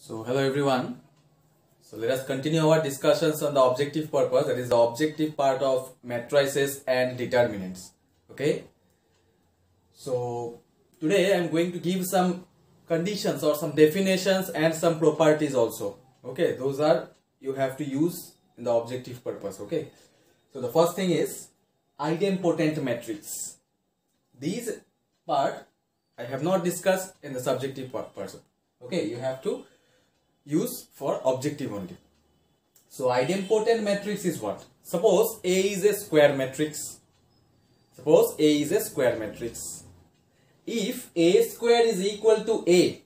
So hello everyone. So let us continue our discussions on the objective purpose, that is the objective part of matrices and determinants. Okay. So today I am going to give some conditions or some definitions and some properties also. Okay, those are you have to use in the objective purpose. Okay. So the first thing is idempotent matrix. These part I have not discussed in the subjective purpose. Okay, you have to use for objective only. So idempotent matrix is what? Suppose A is a square matrix. Suppose A is a square matrix. If A square is equal to A,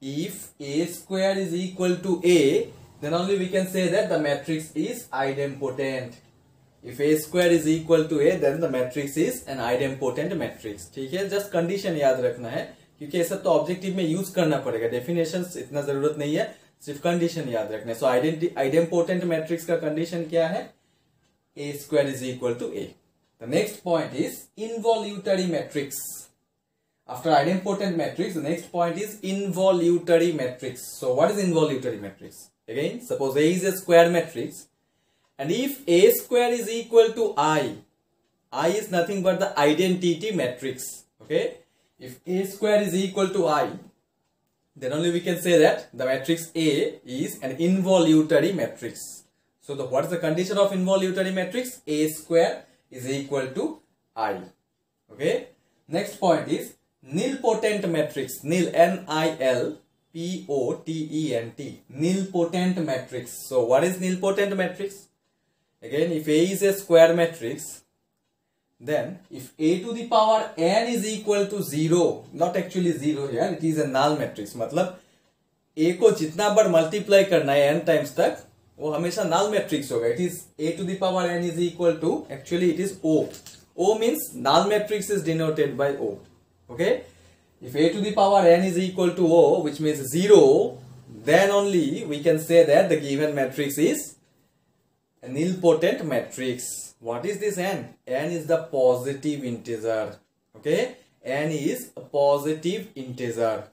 if A square is equal to A, then only we can say that the matrix is idempotent. If A square is equal to A, then the matrix is an idempotent matrix. ठीक है, just condition याद रखना है क्योंकि ऐसा तो objective में use करना पड़ेगा. डेफिनेशंस इतना जरूरत नहीं है, सिर्फ कंडीशन याद रखना है. सो आइडेंपोटेंट मैट्रिक्स का कंडीशन क्या है? A square is equal to A. The next point is involutory matrix. After idempotent matrix the next point is involutory matrix. So what is involutory matrix? Again suppose A is A square matrix and if A square is equal to I is nothing but the identity matrix. Okay. If A square is equal to I, then only we can say that the matrix A is an involutory matrix. So what is the condition of involutory matrix? A square is equal to I. Okay. Next point is nilpotent matrix. Nil, N-I-L P-O-T-E-N-T. Nilpotent matrix. So what is nilpotent matrix? Again, if A is a square matrix, then if A to the power n is equal to 0, not actually 0 here, it is a null matrix. मतलब A को जितना बार multiply करना है n times तक, वो हमेशा null matrix होगा. It is A to the power n is equal to, actually it is O. O means null matrix is denoted by O. Okay? If A to the power n is equal to O, which means 0, then only we can say that the given matrix is a nilpotent matrix. What is this n? N is the positive integer. Okay? N is a positive integer.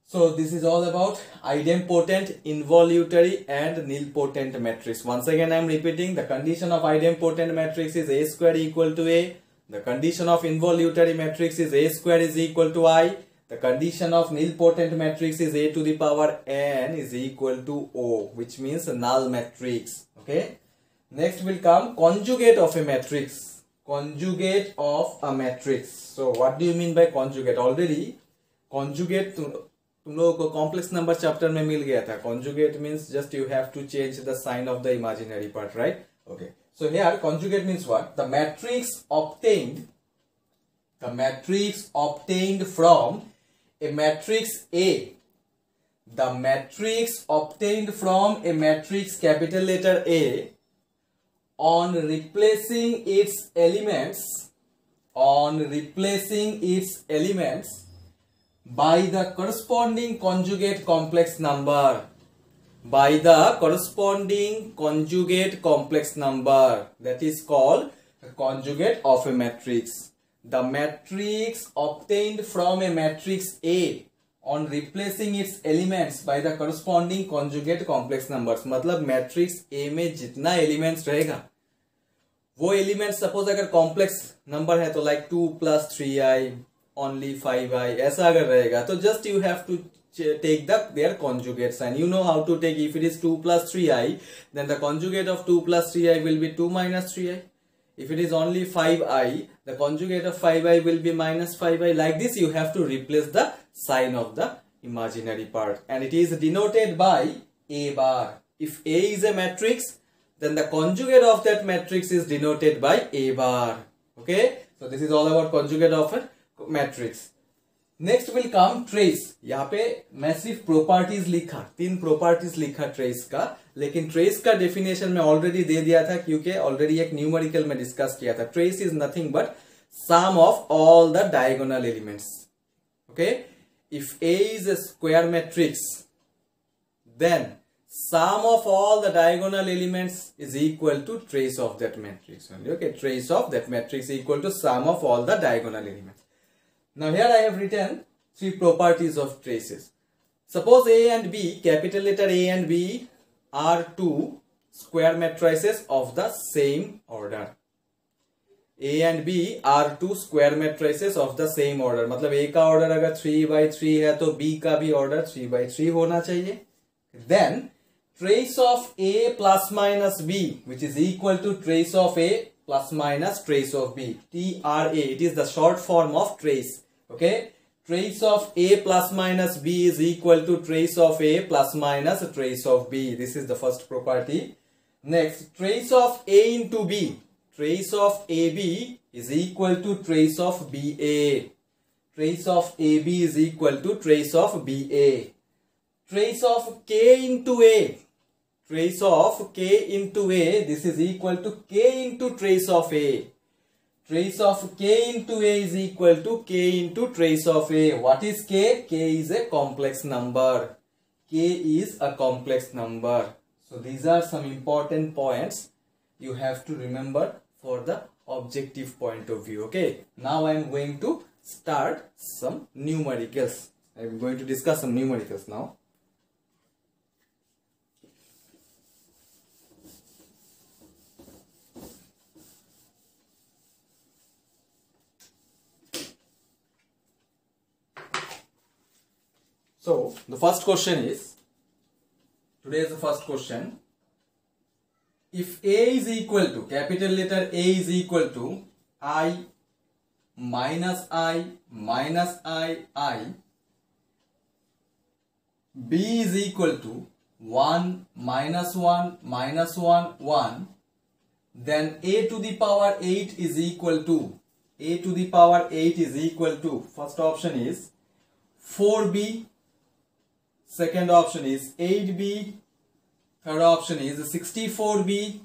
So this is all about idempotent, involutory and nilpotent matrix. Once again I am repeating, the condition of idempotent matrix is A square equal to A. The condition of involutory matrix is A square is equal to I. The condition of nilpotent matrix is A to the power n is equal to O, which means a null matrix. Okay. Next will come conjugate of a matrix. Conjugate of a matrix. So what do you mean by conjugate? Already conjugate तुम लोगों को complex number chapter में मिल गया था. Conjugate means just you have to change the sign of the imaginary part, right? Okay. So here conjugate means what? The matrix obtained from a matrix A. The matrix obtained from a matrix capital letter A on replacing its elements by the corresponding conjugate complex number. By the corresponding conjugate complex number. That is called a conjugate of a matrix. The matrix obtained from a matrix A on replacing its elements by the corresponding conjugate complex numbers. मतलब matrix A में जितना elements रहेगा, वो elements suppose अगर complex number है तो like 2 plus 3i, only 5i, ऐसा अगर रहेगा तो just you have to take their conjugate sign. You know how to take. If it is 2 plus 3i, then the conjugate of 2 plus 3i will be 2 minus 3i. If it is only 5i, the conjugate of 5i will be minus 5i. Like this you have to replace the sign of the imaginary part. And it is denoted by A bar. If A is a matrix, then the conjugate of that matrix is denoted by A bar. Okay? So this is all about conjugate of a matrix. Next will come trace. यहाँ पे मैं सिर्फ properties लिखा, 3 properties लिखा trace का, लेकिन trace का definition में already दे दिया था क्योंकि already एक numerical में discuss किया था. Trace is nothing but sum of all the diagonal elements. Okay? If A is a square matrix, then sum of all the diagonal elements is equal to trace of that matrix. Okay? Trace of that matrix equal to sum of all the diagonal elements. Now here I have written 3 properties of traces. Suppose A and B, capital letter A and B are two square matrices of the same order. A and B are two square matrices of the same order. मतलब A का order अगर 3/3 है तो B का भी order 3/3 होना चाहिए. Then trace of A plus minus B, which is equal to trace of A plus minus trace of B. TRA. It is the short form of trace. Okay. Trace of A plus minus B is equal to trace of A plus minus trace of B. This is the first property. Next, trace of A into B. Trace of AB is equal to trace of BA. Trace of AB is equal to trace of BA. Trace of K into A. Trace of K into A. This is equal to K into trace of A. Trace of K into A is equal to K into trace of A. What is K? K is a complex number. K is a complex number. So these are some important points you have to remember for the objective point of view. Okay. Now I am going to start some numericals. I am going to discuss some numericals now. So the first question is, today's the first question. If A is equal to, capital letter A is equal to I minus I minus I, B is equal to 1 minus 1 minus 1 1, then A to the power 8 is equal to, A to the power 8 is equal to, first option is 4B, second option is 8B, third option is 64B,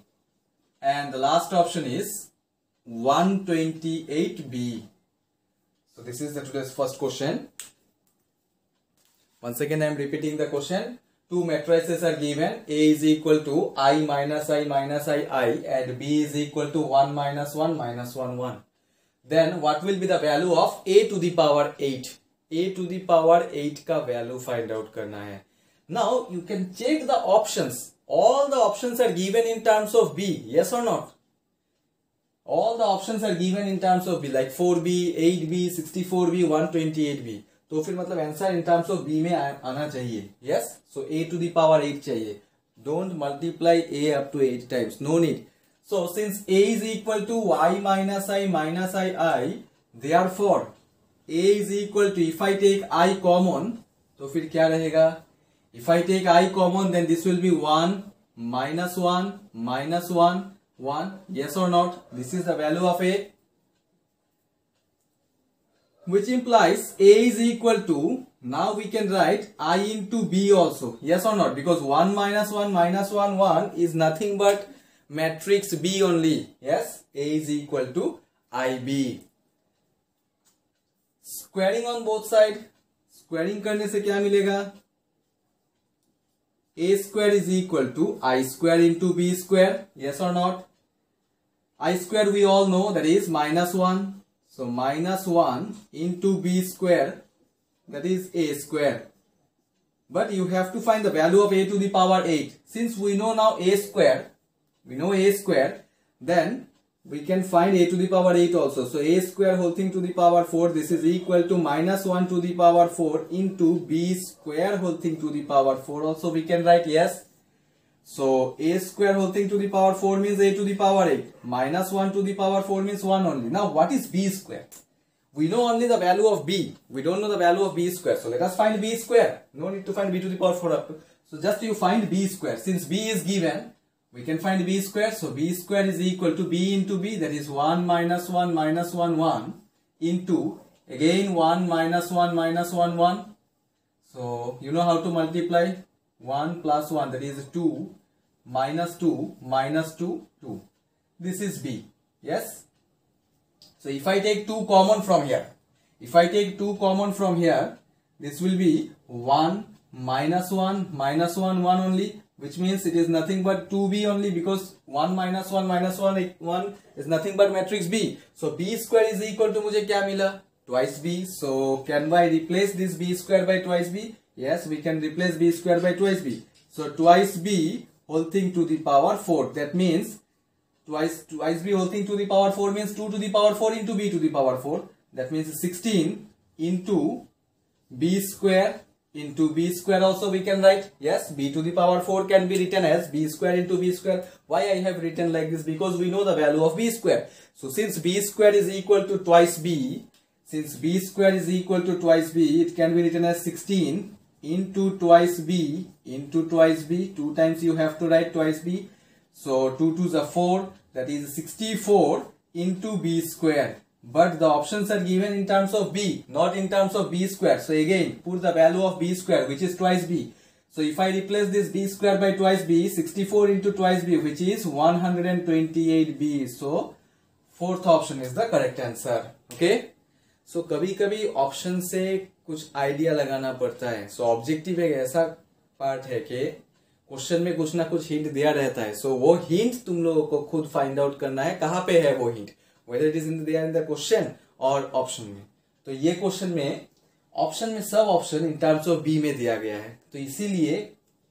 and the last option is 128B. So this is today's first question. Once again I am repeating the question. Two matrices are given. A is equal to I minus I minus I and B is equal to 1 minus 1 minus 1 1. Then what will be the value of A to the power 8? A to the power 8 का value find out करना है. Now you can check the options. All the options are given in terms of B. Yes or not? All the options are given in terms of B, like 4B, 8B, 64B, 128B. तो फिर मतलब answer in terms of B में आना चाहिए. Yes? So A to the power 8 चाहिए. Don't multiply A up to 8 times. No need. So since A is equal to I minus I, therefore A is equal to, if I take I common, तो फिर क्या रहेगा? If I take I common, then this will be 1 minus 1 minus 1 1. Yes or not? This is the value of A, which implies A is equal to, now we can write I into B also. Yes or not? Because 1 minus 1 minus 1 1 is nothing but matrix B only. Yes? A is equal to IB. Squaring on both sides. Squaring करने से क्या मिलेगा? A square is equal to I square into B square. Yes or not? I square we all know, that is minus 1. So minus 1 into B square, that is A square. But you have to find the value of A to the power 8. Since we know now A square, then we can find A to the power 8 also. So A square whole thing to the power 4, this is equal to minus 1 to the power 4 into B square whole thing to the power 4 also we can write. Yes. So A square whole thing to the power 4 means A to the power 8. Minus 1 to the power 4 means 1 only. Now what is B square? We know only the value of B. We don't know the value of B square. So let us find B square. No need to find B to the power 4 up to. So just you find B square. Since B is given, we can find B square. So B square is equal to B into B, that is 1 minus 1 minus 1 1 into again 1 minus 1 minus 1 1. So you know how to multiply. 1 plus 1, that is 2 minus 2 minus 2 2. This is B. Yes. So if I take 2 common from here, this will be 1 minus 1 minus 1 1 only, which means it is nothing but 2B only, because 1 minus 1 is nothing but matrix B. So B square is equal to, मुझे क्या मिला? twice b. So can I replace this b square by twice b? Yes, we can replace b square by twice b. So twice b whole thing to the power 4. That means twice b whole thing to the power 4 means 2 to the power 4 into b to the power 4. That means 16 into b square into b square also we can write. Yes, b to the power 4 can be written as b square into b square. Why I have written like this? Because we know the value of b square. So since b square is equal to twice b, it can be written as 16 into twice b into twice b. 2 times you have to write twice b. So 2 2s are 4, that is 64 into b square. But the options are given in terms of b, not in terms of b square. So again, put the value of b square, which is twice b. So if I replace this b square by twice b, 64 into twice b, which is 128b. So fourth option is the correct answer. Okay. So कभी कभी option से कुछ idea लगाना पड़ता है. सो objective एक ऐसा part है कि क्वेश्चन में कुछ ना कुछ हिंट दिया रहता है. सो वो हिंट तुम लोगों को खुद फाइंड आउट करना है कहाँ पे है वो hint, whether it is in the question और ऑप्शन में. तो ये क्वेश्चन में ऑप्शन में सब option in terms of B में दिया गया है. तो इसीलिए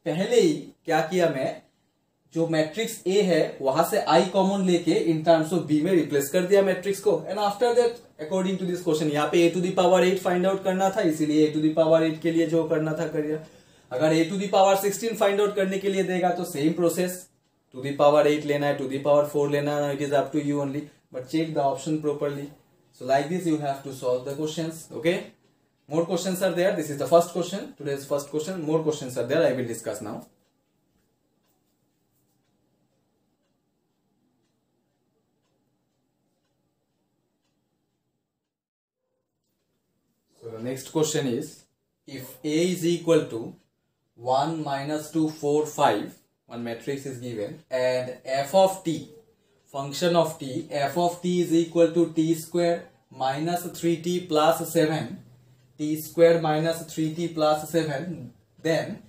पहले ही क्या किया, मैं जो मैट्रिक्स ए है वहां से आई कॉमन लेके इन टर्म्स ऑफ बी में रिप्लेस कर दिया मैट्रिक्स को. And after that according to this question यहाँ पे A to the power 8 find out करना था, इसीलिए ए टू द पावर 8 के लिए जो करना था कर दिया. अगर A to the power 16 find out करने के लिए देगा तो same process, to the power 8 लेना है, टू द पावर 4 लेना है, it is up to you only. But check the option properly. So like this you have to solve the questions. Okay. More questions are there. This is the first question. Today's first question. More questions are there. I will discuss now. So the next question is, if A is equal to 1 minus 2 4 5, one matrix is given, and f of t, function of t, f of t is equal to t square minus 3t plus 7, t square minus 3t plus 7, then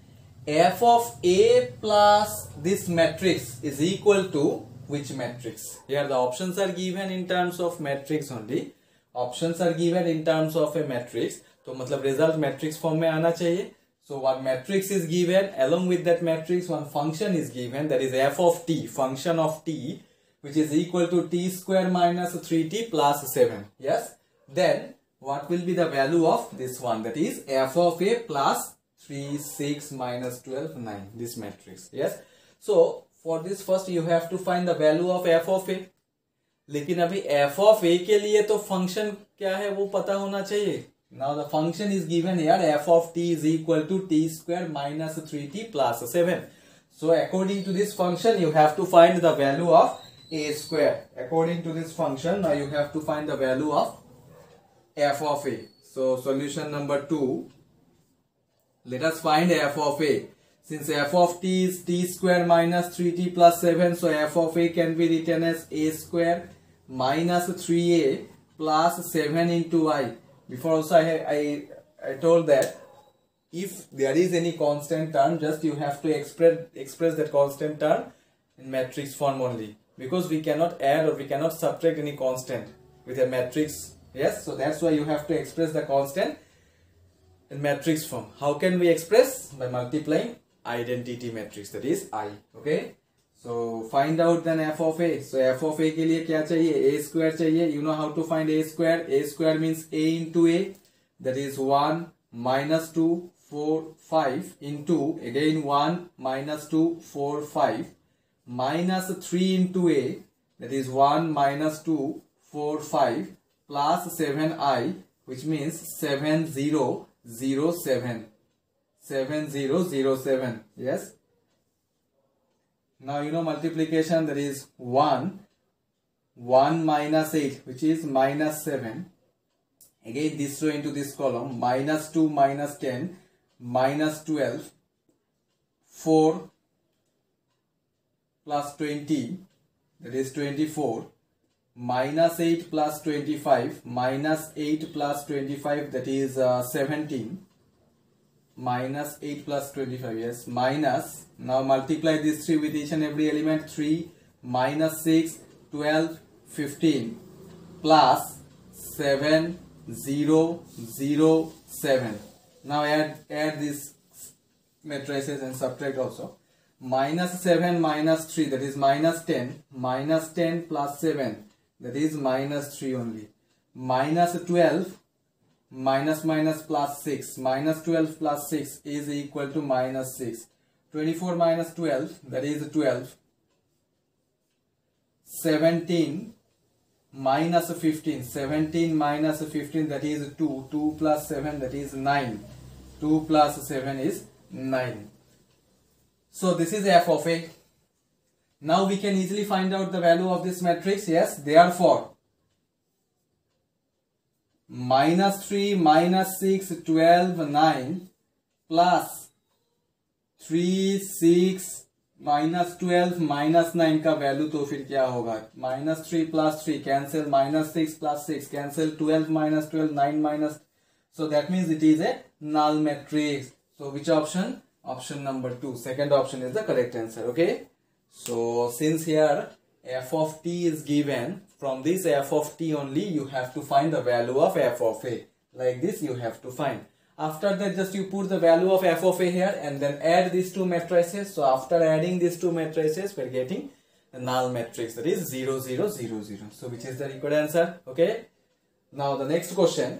f of a plus this matrix is equal to which matrix? Here the options are given in terms of matrix only. Options are given in terms of a matrix. तो मतलब result matrix form में आना चाहिए. So one matrix is given, along with that matrix one function is given, that is f of t, function of t, which is equal to t square minus 3t plus 7. Yes. Then what will be the value of this one? That is f of a plus 3, 6, minus 12, 9. This matrix. Yes. So for this first you have to find the value of f of a. लेकिन अभी f of a के लिए तो function क्या है वो पता होना चाहिए. Now the function is given here, f of t is equal to t square minus 3t plus 7. So according to this function you have to find the value of a square. According to this function, now you have to find the value of f of a. So solution number 2, let us find f of a. Since f of t is t square minus 3t plus 7, so f of a can be written as a square minus 3a plus 7 into I. Before also I told that if there is any constant term, just you have to express that constant term in matrix form only. Because we cannot add or we cannot subtract any constant with a matrix. Yes, so that's why you have to express the constant in matrix form. How can we express? By multiplying identity matrix, that is I. Okay. So find out then f of a. So f of a के लिए क्या चाहिए? A square चाहिए. You know how to find a square. A square means a into a. That is 1 minus 2 4 5 into again 1 minus 2 4 5. Minus 3 into a, that is 1 minus 2 4 5 plus 7i, which means 7007. 7007. Yes. Now you know multiplication, that is 1 minus 8, which is minus 7. Again this row into this column, minus 2 minus 10 minus 12, 4 plus 20, that is 24, minus 8 plus 25, minus 8 plus 25, that is 17, minus 8 plus 25, yes, minus, now multiply these 3 with each and every element, 3, minus 6, 12, 15, plus 7, 0, 0, 7. Now add these matrices and subtract also. Minus 7 minus 3, that is minus 10. Minus 10 plus 7, that is minus 3 only. Minus 12 minus minus plus 6. Minus 12 plus 6 is equal to minus 6. 24 minus 12, that is 12. 17 minus 15. 17 minus 15, that is 2. 2 plus 7, that is 9. 2 plus 7 is 9. So this is f of a. Now we can easily find out the value of this matrix. Yes, therefore minus 3 minus 6 12 9 plus 3 6 minus 12 minus 9 का value तो फिर क्या होगा? minus 3 plus 3 cancel, minus 6 plus 6 cancel, 12 minus 12 9 minus, so that means it is a null matrix. So which option? Option number 2, second option is the correct answer. Okay, so since here f of t is given, from this f of t only you have to find the value of f of a. Like this you have to find. After that, just you put the value of f of a here and then add these two matrices. So after adding these two matrices, we are getting a null matrix, that is 0, 0, 0, 0. So which is the required answer? Okay. Now the next question.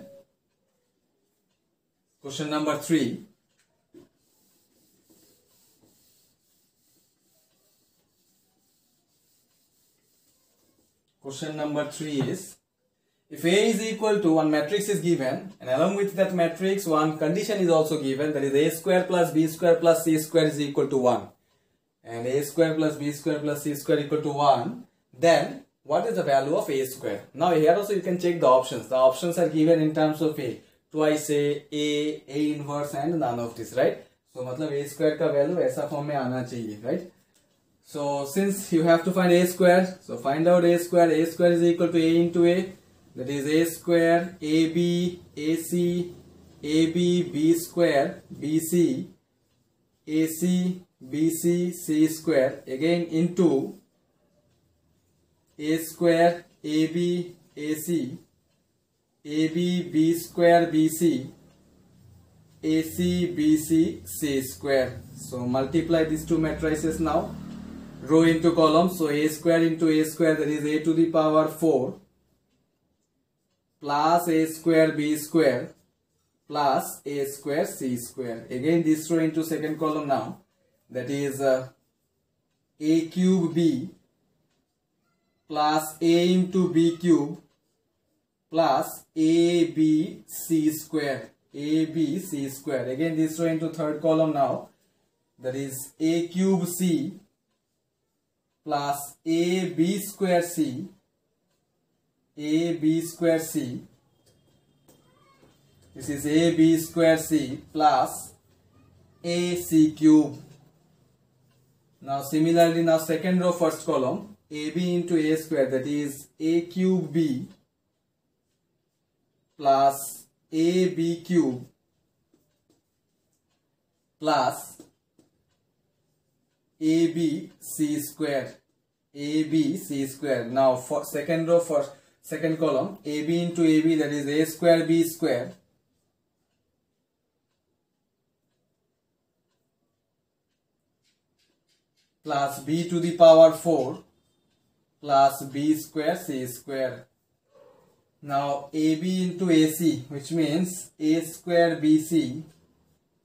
Question number 3. Question number 3 is, if A is equal to, one matrix is given, and along with that matrix one condition is also given, that is a square plus b square plus c square is equal to 1, and a square plus b square plus c square equal to 1, then what is the value of a square? Now here also you can check the options. The options are given in terms of a, twice a inverse and none of this, right? So मतलब a square का value ऐसा form में आना चाहिए, right? So since you have to find a square, so find out a square. A square is equal to a into a, that is a square ab ac ab b square bc ac bc c square again into a square ab ac ab b square bc ac bc c square. So multiply these two matrices now, row into column. So a square into a square, that is a to the power 4 plus a square b square plus a square c square. Again this row into second column now, that is a cube b plus a into b cube plus a b c square. A b c square. Again this row into third column now, that is a cube c plus a b square c, a b square c, this is a b square c plus a c cube. Now similarly, now second row first column, ab into a square, that is a cube b plus a b cube plus a b c square, a b c square. Now for second row first second column, a b into a b, that is a square b square plus b to the power 4 plus b square c square. Now ab into ac, which means a square bc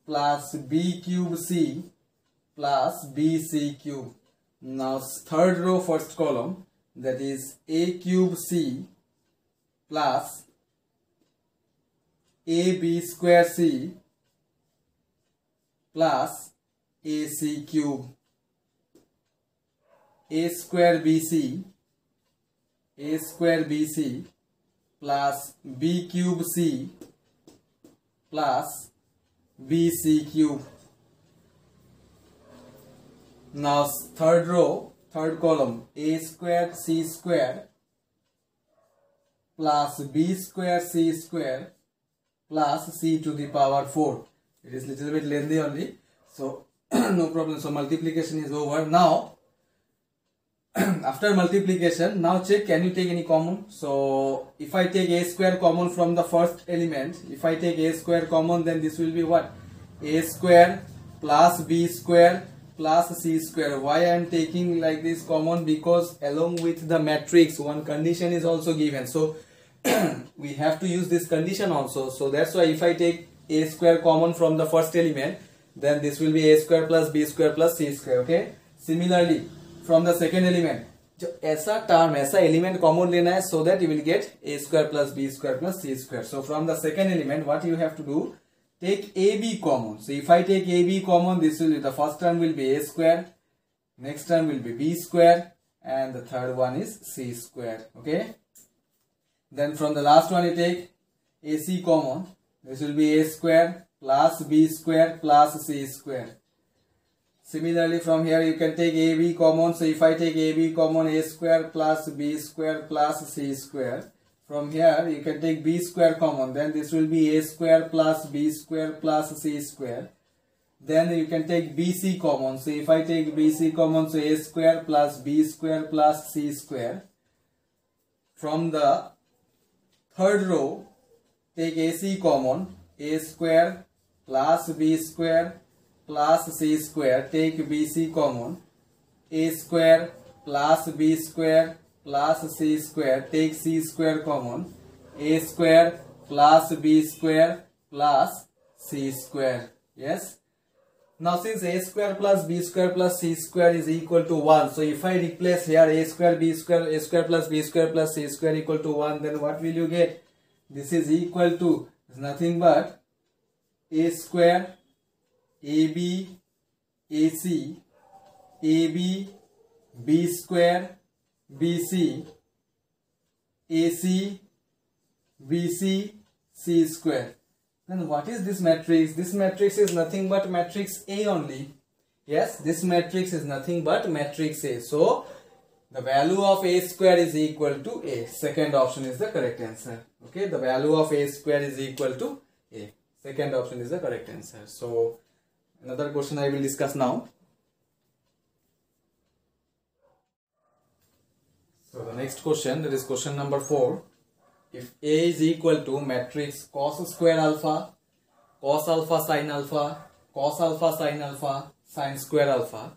plus b cube c plus bc cube. Now third row first column, that is a cube c plus ab square c plus ac cube. A square bc plus b cube c plus bc cube. Now third row third column, a square c square plus b square c square plus c to the power 4. It is little bit lengthy only, so no problem. So multiplication is over. Now after multiplication, now check can you take any common. So if I take a square common from the first element, if I take a square common, then this will be what? A square plus b square plus c square. Why I am taking like this common? Because along with the matrix one condition is also given, so we have to use this condition also. So that's why if I take a square common from the first element, then this will be a square plus b square plus c square. Okay, similarly from the second element, ऐसा term, ऐसा element common लेना है, so that you will get a square plus b square plus c square. So from the second element, what you have to do, take ab common. So if I take ab common, this will be, the first term will be a square, next term will be b square, and the third one is c square. Okay, then from the last one you take ac common, this will be a square plus b square plus c square. Similarly from here you can take ab common. So if I take ab common, a square plus b square plus c square. From here you can take b square common, then this will be a square plus b square plus c square. Then you can take bc common. So if I take bc common, so a square plus b square plus c square. From the third row, take ac common, a square plus b square plus c square. Take bc common, a square plus b square plus c square. Take c square common, a square plus b square plus c square. Yes. Now since a square plus b square plus c square is equal to 1, so if I replace here a square plus b square plus c square equal to 1, then what will you get? This is equal to nothing but a square ab ac ab b square bc ac bc c square. Then what is this matrix? This matrix is nothing but matrix A only. Yes, this matrix is nothing but matrix A. So the value of A square is equal to A. Second option is the correct answer. Okay, the value of A square is equal to A. Second option is the correct answer. So another question I will discuss now. So the next question, that is question number 4. If A is equal to matrix cos square alpha, cos alpha sin alpha, cos alpha sin alpha, sin square alpha,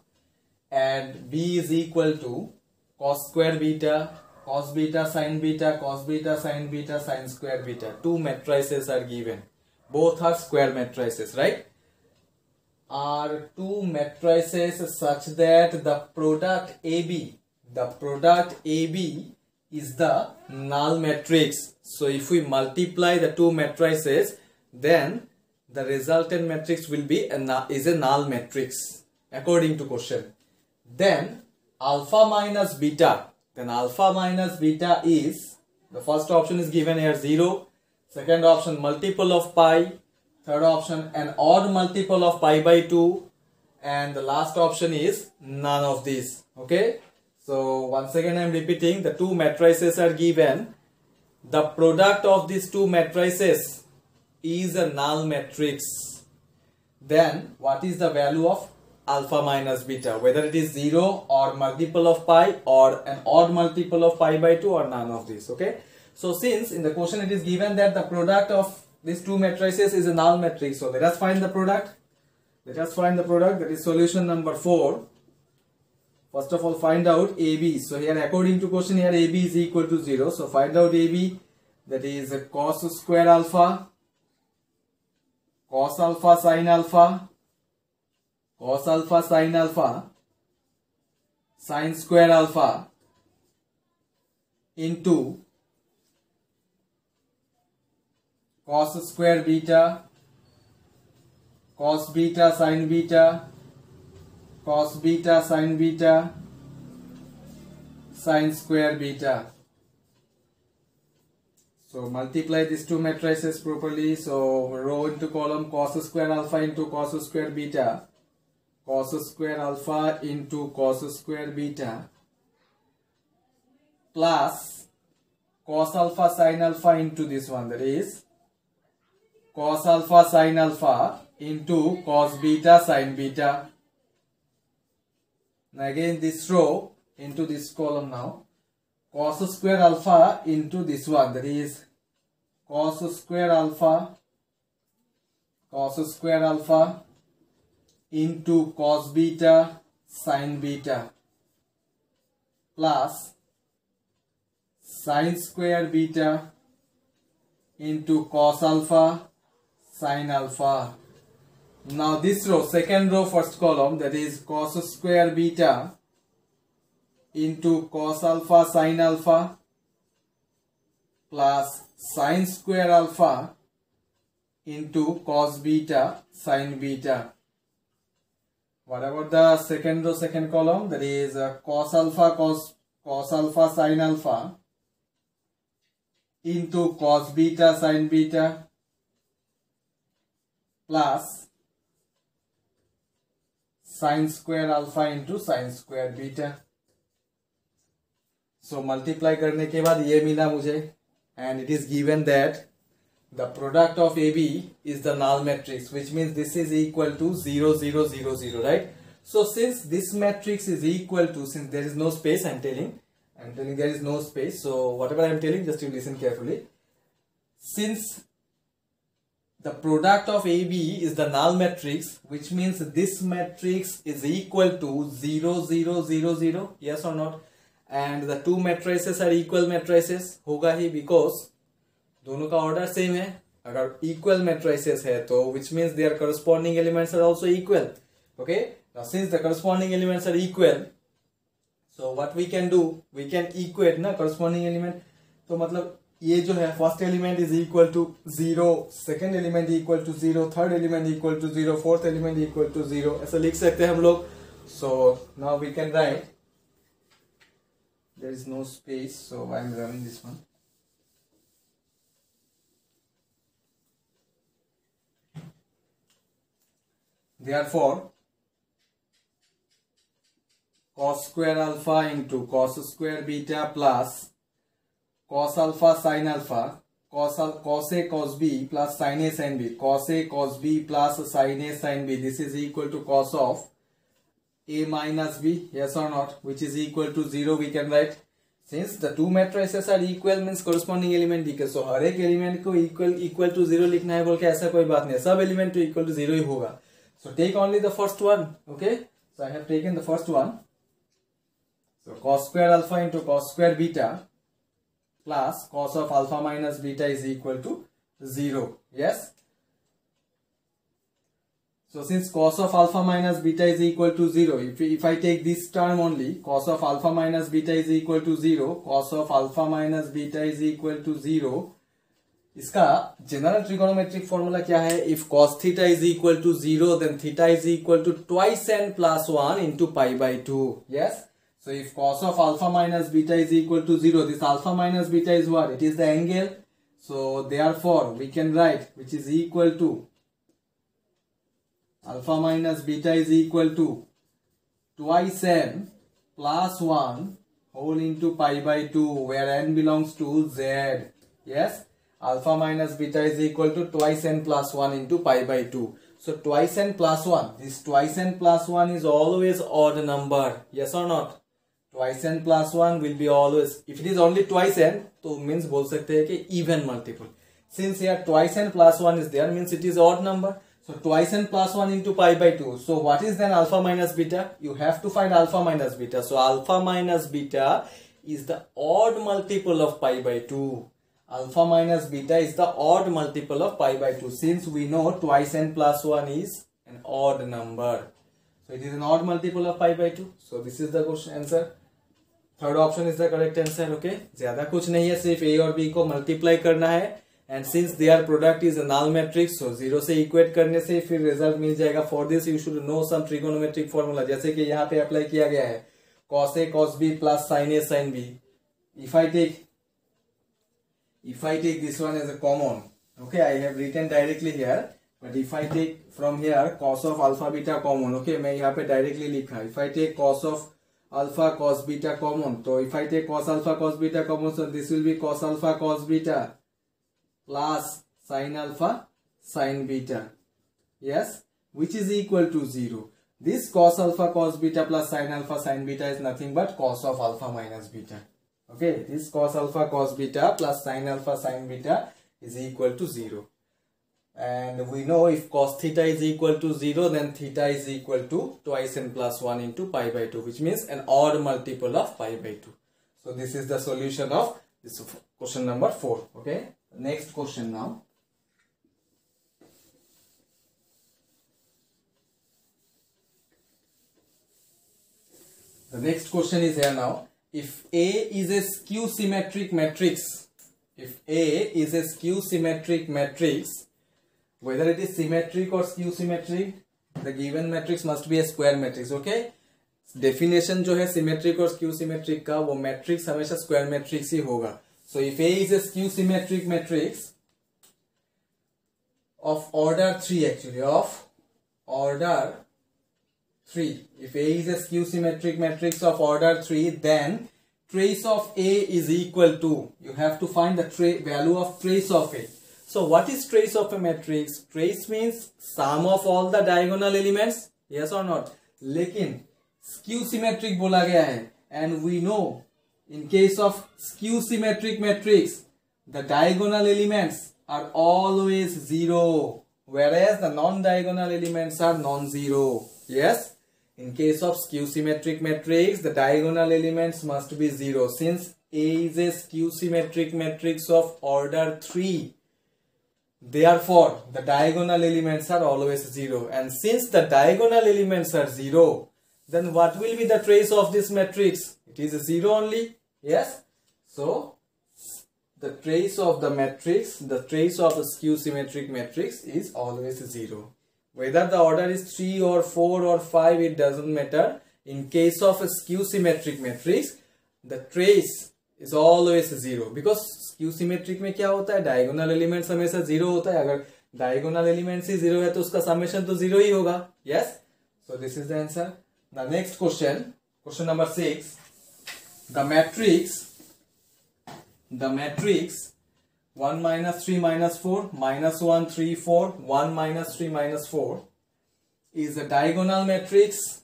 and B is equal to cos square beta, cos beta sin beta, cos beta sin beta, sin square beta. Two matrices are given. Both are square matrices, right? Are two matrices such that the product AB is the null matrix. So if we multiply the two matrices, then the resultant matrix will be a null matrix according to question. Then alpha minus beta. Then alpha minus beta is, the first option is given here 0. Second option multiple of pi. Third option an odd multiple of pi by 2. And the last option is none of these. Okay. So once again I am repeating, the two matrices are given. The product of these two matrices is a null matrix. Then what is the value of alpha minus beta? Whether it is 0 or multiple of pi or an odd multiple of pi by 2 or none of these. Okay. So since in the question it is given that the product of these two matrices is a null matrix. So let us find the product. Let us find the product. That is solution number 4. First of all, find out AB. So here according to question here AB is equal to 0. So find out AB, that is cos square alpha, cos alpha sin alpha, cos alpha sin alpha, sin square alpha into cos square beta, cos beta sin beta, cos beta sin beta, sin square beta. So multiply these two matrices properly. So row into column, cos square alpha into cos square beta, cos square alpha into cos square beta, plus cos alpha sin alpha into this one, that is cos alpha sin alpha into cos beta sin beta. Now again this row into this column now. Cos square alpha into this one, that is cos square alpha into cos beta sin beta plus sin square beta into cos alpha sin alpha. Now this row, second row, first column, that is cos square beta into cos alpha sin alpha plus sin square alpha into cos beta sin beta. What about the second row, second column, that is cos alpha sin alpha into cos beta sin beta plus sin square alpha into sin square beta. So multiply करने के बाद ये मिला मुझे, and it is given that the product of AB is the null matrix, which means this is equal to 0 0 0 0, right? So since this matrix is equal to, since there is no space, I'm telling there is no space, so whatever I'm telling, just you listen carefully. Since the product of AB is the null matrix, which means this matrix is equal to 0 0 0 0, yes or not? And the two matrices are equal matrices, होगा ही, because दोनों का order same है. अगर equal matrices है तो which means their corresponding elements are also equal. Okay, now since the corresponding elements are equal, so what we can do, we can equate ना corresponding element. तो मतलब ये जो है first element is equal to 0, second element equal to 0, third element equal to 0, fourth element equal to 0, ऐसा लिख सकते हैं हम लोग. So now we can write, there is no space, so I am running this one. Therefore, cos square alpha into cos square beta plus cos alpha sin alpha, cos A cos B plus sin A sin B, cos A cos B plus sin A sin B, this is equal to cos of A minus B, yes or not, which is equal to 0 we can write. Since the two matrices are equal means corresponding element equal, so हर एक element को equal to 0 लिखना है बोल के ऐसा कोई बात नहीं, सब element तो equal to 0 ही होगा. So take only the first one, okay? So I have taken the first one. So cos square alpha into cos square beta plus cos of alpha minus beta is equal to 0, yes? So since cos of alpha minus beta is equal to 0, if I take this term only, cos of alpha minus beta is equal to 0, cos of alpha minus beta is equal to 0, इसका general trigonometric formula क्या है? If cos theta is equal to 0, then theta is equal to twice n plus 1 into pi by 2, yes? So if cos of alpha minus beta is equal to 0, this alpha minus beta is what? It is the angle. So therefore we can write, which is equal to alpha minus beta is equal to twice n plus 1 whole into pi by 2, where n belongs to z, yes? Alpha minus beta is equal to twice n plus 1 into pi by 2. So twice n plus 1, this twice n plus 1 is always odd number, yes or not? Twice n plus 1 will be always, if it is only twice n, तो means बोल सकते हैं कि even multiple. Since here twice n plus 1 is there, means it is odd number. So twice n plus 1 into pi by 2. So what is then alpha minus beta? You have to find alpha minus beta. So alpha minus beta is the odd multiple of pi by 2. Alpha minus beta is the odd multiple of pi by 2. Since we know twice n plus 1 is an odd number. So it is an odd multiple of pi by 2. So this is the question answer. Third option is the correct answer. Okay. ज़्यादा कुछ नहीं है, सिर्फ A और B को multiply करना है. And since their product is a null matrix, so 0 से equate करने से फिर result मिल जाएगा. For this you should know some trigonometric formula, जैसे कि यहाँ पे apply किया गया है. Cos A cos B plus sin A sin B. If I take this one as a common, okay, I have written directly here. But if I take from here cos of alpha beta common, okay, मैं यहाँ पे directly लिखा. If I take cos of alpha cos beta common, so if I take cos alpha cos beta common, so this will be cos alpha cos beta plus sin alpha sin beta, yes, which is equal to 0. This cos alpha cos beta plus sin alpha sin beta is nothing but cos of alpha minus beta. Okay, this cos alpha cos beta plus sin alpha sin beta is equal to 0. And we know if cos theta is equal to 0, then theta is equal to twice n plus 1 into pi by 2, which means an odd multiple of pi by 2. So this is the solution of this question number 4. Okay, next question now. The next question is here now. If A is a skew symmetric matrix, whether it is symmetric or skew symmetric, the given matrix must be a square matrix. Okay, definition जो है symmetric और skew symmetric का, वो matrix हमेशा square matrix ही होगा. So if A is a skew symmetric matrix of order 3, actually of order 3, if A is a skew symmetric matrix of order 3, then trace of A is equal to, you have to find the value of trace of A. So what is trace of a matrix? Trace means sum of all the diagonal elements, yes or not? लेकिन skew symmetric बोला गया है, and we know in case of skew symmetric matrix the diagonal elements are always 0, whereas the non-diagonal elements are non-zero. Yes, in case of skew symmetric matrix the diagonal elements must be 0. Since A is a skew symmetric matrix of order 3, therefore the diagonal elements are always 0, and since the diagonal elements are 0, then what will be the trace of this matrix? It is 0 only. Yes, so the trace of the matrix, the trace of a skew symmetric matrix is always 0. Whether the order is 3 or 4 or 5, it doesn't matter. In case of a skew symmetric matrix, the trace is always 0, because skew symmetric में क्या होता है, diagonal elements हमेशा 0 होता है. अगर diagonal elements ही 0 है तो उसका summation तो 0 ही होगा. Yes, so this is the answer. The next question, question number 6. The matrix 1 minus 3 minus 4 minus 1 3 4 1 minus 3 minus 4 is a diagonal matrix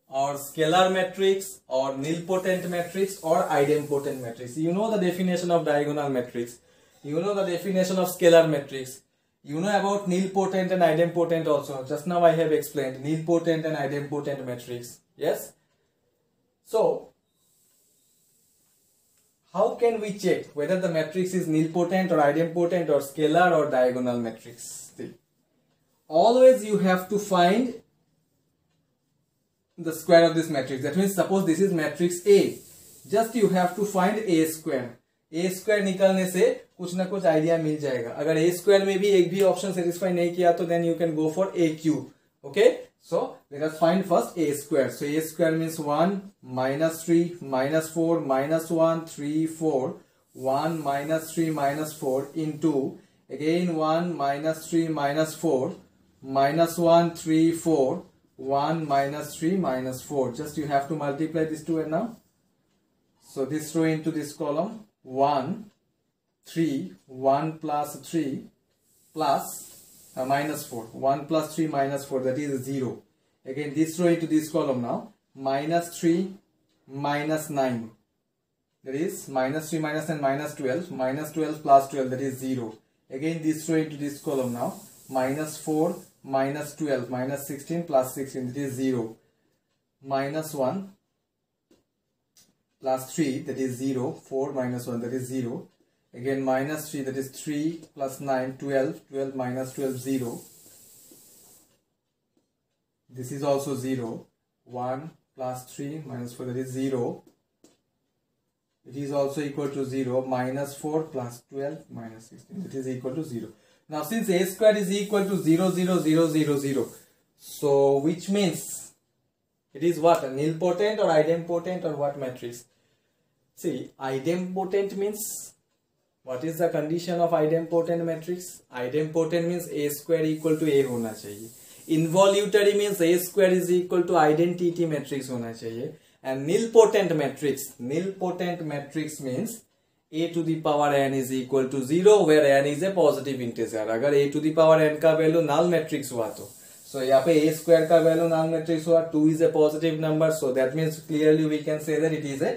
or scalar matrix or nilpotent matrix or idempotent matrix. You know the definition of diagonal matrix, you know the definition of scalar matrix, you know about nilpotent and idempotent also. Just now I have explained nilpotent and idempotent matrix. Yes, so how can we check whether the matrix is nilpotent or idempotent or scalar or diagonal matrix? Always you have to find the square of this matrix. That means suppose this is matrix A, just you have to find A square. A square निकालने से कुछ ना कुछ idea मिल जाएगा. अगर A square में भी एक भी ऑप्शन सेटिस्फाई नहीं किया तो then you can go for A cube. Okay, so let us find first A square. So A square means 1 minus 3 minus 4 minus 1 3 4 1 minus 3 minus 4 into again 1 minus 3 minus 4 minus 1 3 4 1 minus 3 minus 4. Just you have to multiply these two and now. So this row into this column, 1 3 1 plus 3 plus minus 4, 1 plus 3 minus 4, that is 0. Again this row into this column now, minus 3 minus 9, that is minus 3 minus 9 minus 12, minus 12 plus 12, that is 0. Again this row into this column now, minus 4 minus 12 minus 16 plus 16, that is 0. Minus 1 plus 3, that is 0. 4 minus 1, that is 0. Again minus 3, that is 3 plus 9 12, 12 minus 12 0. This is also 0. 1 plus 3 minus 4, that is 0. It is also equal to 0. Minus 4 plus 12 minus 16, that is equal to 0. Now since A square is equal to 0 0 0 0 0, so which means it is what, a nilpotent or idempotent or what matrix? See, idempotent means, what is the condition of idempotent matrix? Idempotent means A square equal to A होना चाहिए. Involutory means A square is equal to identity matrix होना चाहिए. And nilpotent matrix means A to the power n is equal to 0, where n is a positive integer. अगर A to the power n का value null matrix हुआ तो, So यहाँ पे a square का value non matrix हुआ, 2 is a positive number, so that means clearly we can say that it is a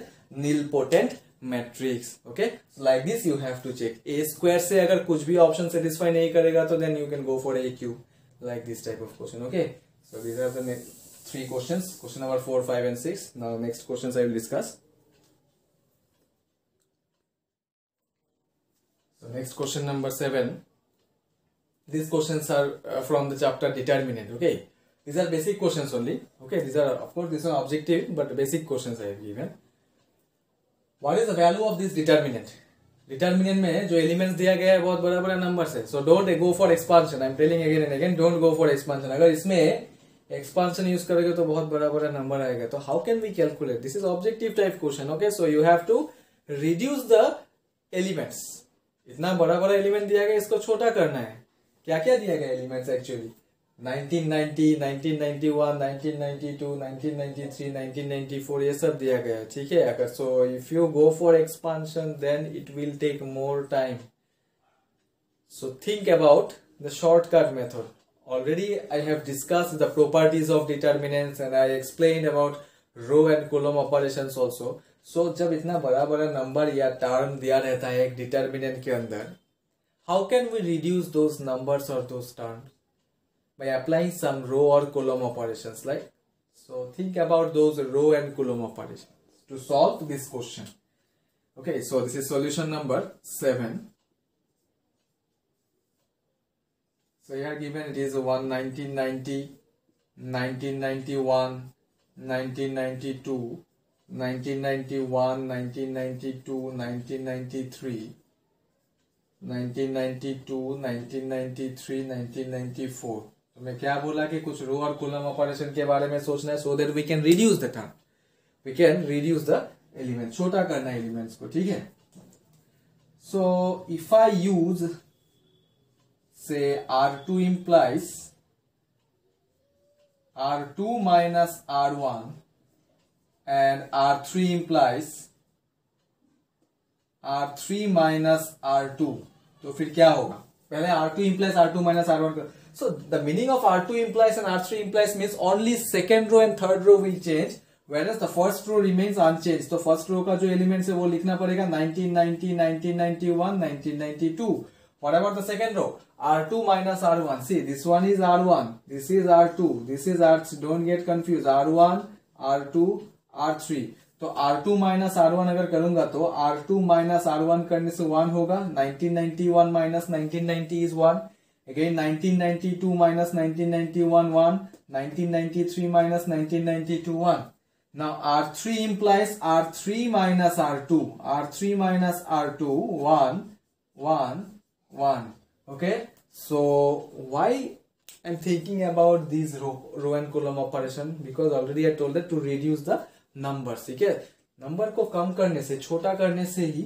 nilpotent matrix. Okay, so like this you have to check. a square से अगर कुछ भी option satisfy नहीं करेगा तो then you can go for a cube, like this type of question. Okay, so these are the 3 questions. Question number 4, 5 and 6. Now next questions I will discuss. So next question number 7. These questions are from the chapter determinant. Okay, these are basic questions only. Okay, these are of course this one objective, but basic questions I have given. What is the value of this determinant? Determinant में जो elements दिया गया है बहुत बड़ा बड़ा numbers है. So don't go for expansion. I am telling again and again, don't go for expansion. अगर इसमें expansion use करोगे तो बहुत बड़ा बड़ा number आएगा. तो how can we calculate? This is objective type question. Okay, so you have to reduce the elements. इतना बड़ा बड़ा एलिमेंट दिया गया, इसको छोटा करना है. क्या क्या दिया गया एलिमेंट्स एक्चुअली? 1990, 1991, 1992, 1993, 1994 ये सब दिया गया है. ठीक है, अगर so if you go for expansion then it will take more time. So think about the shortcut method. Already I have discussed the properties of determinants and I explained about row and column operations also. So जब इतना बड़ा बड़ा number या term दिया रहता है एक determinant के अंदर, how can we reduce those numbers or those terms? By applying some row or column operations, like, so think about those row and column operations to solve this question. Okay, so this is solution number 7. So here given it is 1990, 1991, 1992, 1991, 1992, 1993, 1992, 1993, 1994. तो मैं क्या बोला कि कुछ रो और column operation के बारे में सोचना है, so that we can reduce the term, we can reduce the element, छोटा करना है एलिमेंट्स को. ठीक है, so if I use say R2 implies R2 minus R1 and R3 implies R3 minus R2, तो फिर क्या होगा? पहले R2 implies R2 minus R1 कर. So the meaning of R2 implies and R3 implies means only second row and third row will change, whereas the first row remains unchanged. तो first row का जो elements है वो लिखना पड़ेगा 1990, 1991, 1992. What about the second row? R2 minus R1. See, this one is R1, this is R2, this is R3. Don't get confused. R1, R2, R3. तो R2 minus R1 अगर करूंगा तो R2 minus R1 करने से 1 होगा. 1991 minus 1990 is 1. Again 1992 minus 1991 1. 1993 minus 1992 1. Now R3 implies R3 minus R2. R3 minus R2 1 1 1. Okay, so why I'm thinking about these row and column operation? Because already I told that to reduce the numbers. ठीक है, number को कम करने से, छोटा करने से ही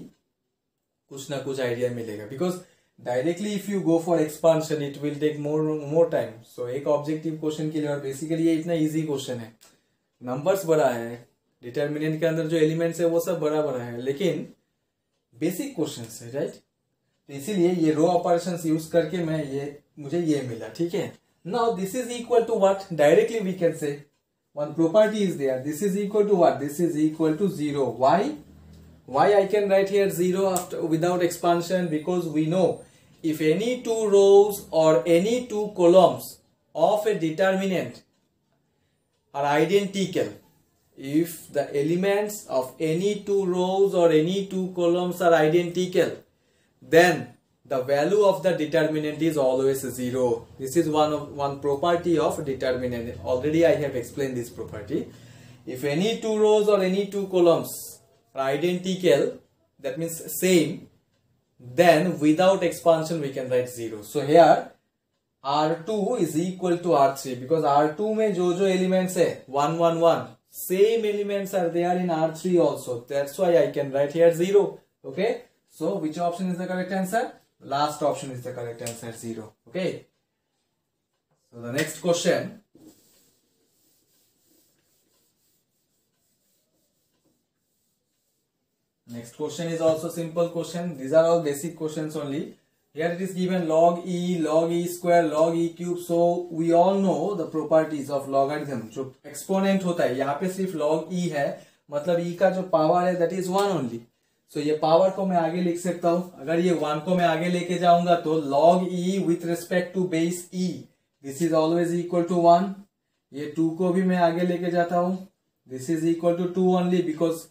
कुछ ना कुछ आइडिया मिलेगा. Because directly if you go for expansion it will take more time. So एक ऑब्जेक्टिव क्वेश्चन के लिए, और बेसिकली ये इतना इजी क्वेश्चन है, नंबर्स बड़ा है, डिटर्मिनेंट के अंदर जो एलिमेंट्स है वो सब बड़ा बड़ा है, लेकिन बेसिक क्वेश्चन है, राइट? तो इसीलिए ये रो ऑपरेशंस यूज करके मुझे ये मिला. ठीक है, now this is equal to what? Directly we can say one property is there. This is equal to what? This is equal to 0. Why I can write here 0 after without expansion? Because we know if any two rows or any two columns of a determinant are identical, if the elements of any two rows or any two columns are identical, then the value of the determinant is always 0. This is one property of determinant. Already I have explained this property. If any two rows or any two columns are identical, that means same, then without expansion we can write 0. So here R2 is equal to R3 because R2 में जो elements है 1 1 1, same elements are there in R3 also. That's why I can write here 0. Okay, so which option is the correct answer? Last option is the correct answer, 0. Okay, so the next question. Next question is also simple question. These are all basic questions only. Here it is given log e square, log e cube. So we all know the properties of logarithm. जो exponent होता है, यहाँ पे सिर्फ log e है, मतलब e का जो power है that is 1 only. So ये power को मैं आगे लिख सकता हूँ. अगर ये 1 को मैं आगे लेके जाऊंगा तो log e with respect to base e, this is always equal to 1. ये 2 को भी मैं आगे लेके जाता हूँ. This is equal to 2 only because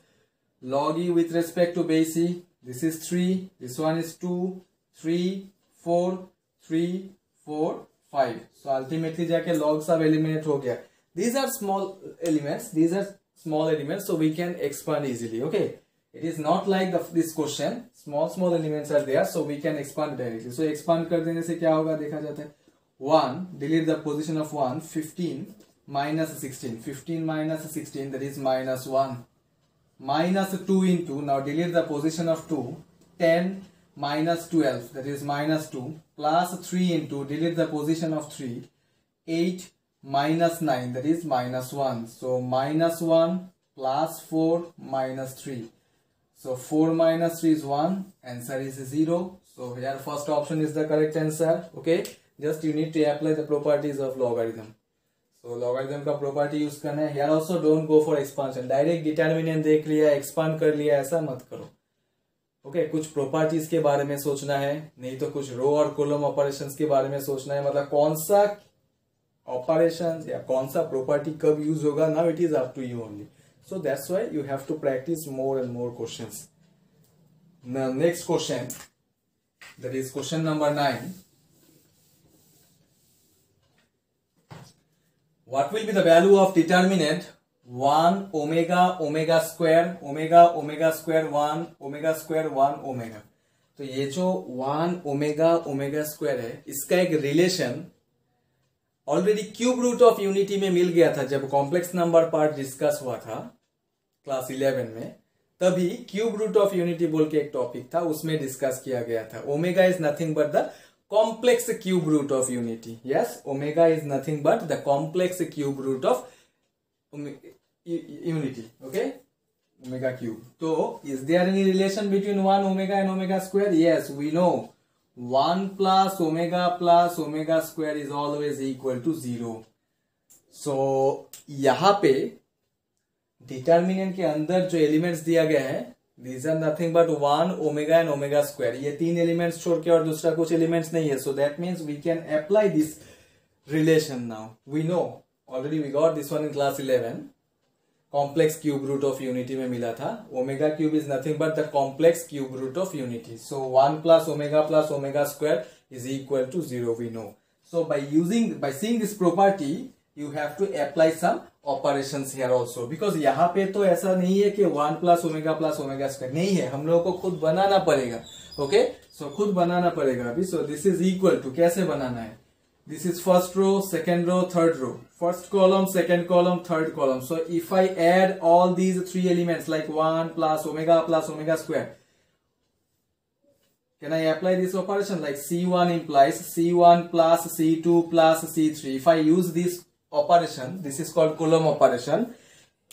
log e with respect to base e. This is 3. This one is 2. 3, 4, 3, 4, 5. So ultimately जाके log सब eliminate हो गया. These are small elements. These are small elements, so we can expand easily. Okay. It is not like this question. Small elements are there, so we can expand directly. So expand कर देने से क्या होगा देखा जाता है. 1, delete the position of 1. 15 minus 16. 15 minus 16, that is minus 1. Minus 2 into, now delete the position of 2. 10 minus 12, that is minus 2, plus 3 into, delete the position of 3, 8 minus 9, that is minus 1. So minus 1 plus 4 minus 3. So 4 minus 3 is 1, answer is 0. So here first option is the correct answer. Okay, just you need to apply the properties of logarithm. So logarithm का property use करना है. Here also don't go for expansion. Direct determinant देख लिया, expand कर लिया, ऐसा मत करो. ओके कुछ प्रॉपर्टीज के बारे में सोचना है, नहीं तो कुछ रो और कॉलम ऑपरेशंस के बारे में सोचना है, मतलब कौन सा ऑपरेशन या कौन सा प्रॉपर्टी कब यूज होगा. Now it is up to you only. So that's why you have to practise more and more questions. Next question, that is question number 9. What will be the value of determinant 1 omega square 1 omega square 1 omega. तो ये जो 1 omega square है, इसका एक relation already cube root of unity में मिल गया था जब कॉम्प्लेक्स नंबर पार्ट डिस्कस हुआ था क्लास 11 में. तभी क्यूब रूट ऑफ यूनिटी बोल के एक टॉपिक था, उसमें डिस्कस किया गया था. Omega is nothing but the complex cube root of unity. Yes, omega is nothing but the complex cube root of unity. Okay, omega cube. So is there any relation between 1 omega and omega square? Yes, we know 1 plus omega square is always equal to 0. So यहाँ पे determinant के अंदर जो elements दिया गया है, these are nothing but 1 omega and omega square. ये 3 elements छोड़ के और दूसरा कुछ एलिमेंट्स नहीं है. So that means we can apply this relation now. We know already, we got this one in class 11. Complex cube root of unity में मिला था. Omega cube is nothing but the complex cube root of unity. So 1 plus omega square is equal to 0, we know. So by seeing this property, you have to apply some operations here also, because यहाँ पे तो ऐसा नहीं है कि 1 plus omega square नहीं है, हम लोगों को खुद बनाना पड़ेगा. ओके, सो खुद बनाना पड़ेगा अभी. So this is equal to, कैसे बनाना है, this is first row, second row, third row, first column, second column, third column. So if I add all these 3 elements like 1 plus omega square, can I apply this operation? Like C1 implies C1 plus C2 plus C3. If I use this operation, this is called Coulomb operation.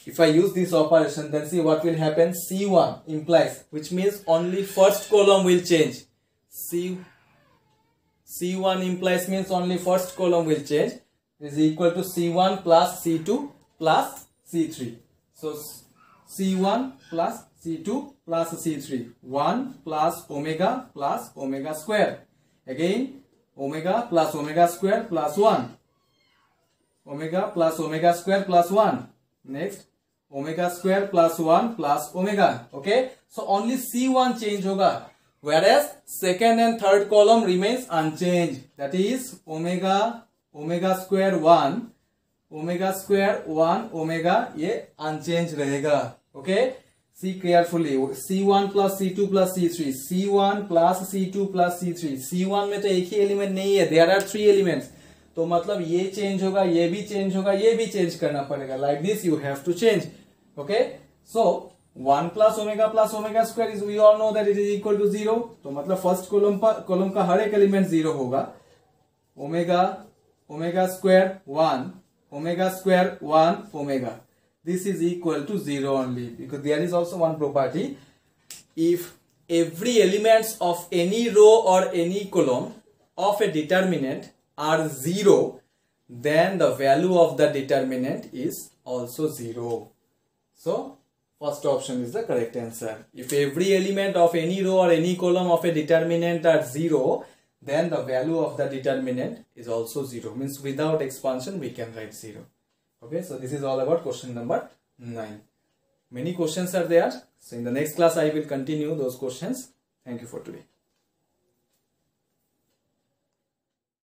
If I use this operation, then see what will happen. C1 implies, which means only first column will change. C1 implies means only first column will change. Is equal to C1 plus C2 plus C3. So C1 plus C2 plus C3. 1 plus omega square. Again omega plus omega square plus 1. Omega plus omega square plus 1. Next omega square plus 1 plus omega. Okay. So only C1 change होगा. Whereas second and third column remains unchanged. That is omega square 1 omega ये unchanged रहेगा. Okay, see carefully. C1 plus C2 plus C3. C1 plus C2 plus C3. C1 में तो एक ही element नहीं है. There are 3 elements. तो मतलब ये चेंज होगा, ये भी चेंज होगा, ये भी चेंज करना पड़ेगा. Like this you have to change. Okay, so 1 plus omega square is, we all know that it is equal to 0. तो मतलब फर्स्ट कॉलम का हर एक एलिमेंट 0 होगा. omega square 1 omega. This is equal to 0 only, because there is also one property. If every elements of any row or any column of a determinant are 0, then the value of the determinant is also 0. So first option is the correct answer. If every element of any row or any column of a determinant are 0, then the value of the determinant is also 0. Means without expansion we can write 0. Okay, so this is all about question number 9. Many questions are there. So in the next class I will continue those questions. Thank you for today.